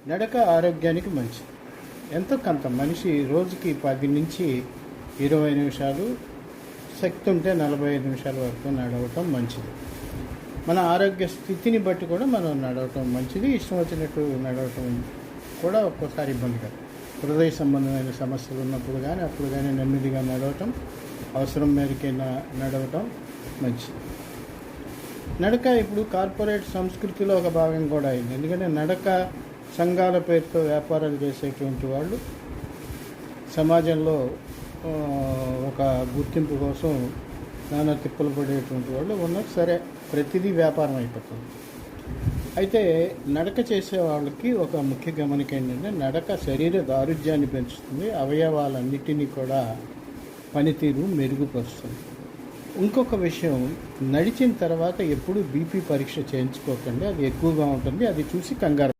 నడక ఆరోగ్యానికి మంచిది. ఎంతో కొంత మనిషి రోజుకి 10 నుంచి 20 నిమిషాలు, శక్తి ఉంటే 45 నిమిషాల వరకు నడవటం మంచిది. మన ఆరోగ్య స్థితిని బట్టి కూడా మనం నడవటం మంచిది. ఇష్టం వచ్చినట్టు నడవటం కూడా ఒక్కోసారి ఇబ్బందికరం. హృదయ సంబంధమైన సమస్యలు ఉన్నప్పుడు కానీ అప్పుడు కానీ నెమ్మదిగా నడవటం, అవసరం మేరకే నడవటం మంచిది. నడక ఇప్పుడు కార్పొరేట్ సంస్కృతిలో ఒక భాగం కూడా అయింది. ఎందుకంటే నడక సంఘాల పేరుతో వ్యాపారాలు చేసేటువంటి వాళ్ళు సమాజంలో ఒక గుర్తింపు కోసం నానా తిప్పలు పడేటువంటి వాళ్ళు ఉన్నారు. సరే, ప్రతిదీ వ్యాపారం అయిపోతుంది. అయితే నడక చేసే వాళ్ళకి ఒక ముఖ్య గమనిక ఏంటంటే, నడక శరీర దారుఢ్యాన్ని పెంచుతుంది, అవయవాలన్నిటినీ కూడా పనితీరు మెరుగుపరుస్తుంది. ఇంకొక విషయం, నడిచిన తర్వాత ఎప్పుడు బీపీ పరీక్ష చేయించుకోకండి, అది ఎక్కువగా ఉంటుంది. అది చూసి కంగారు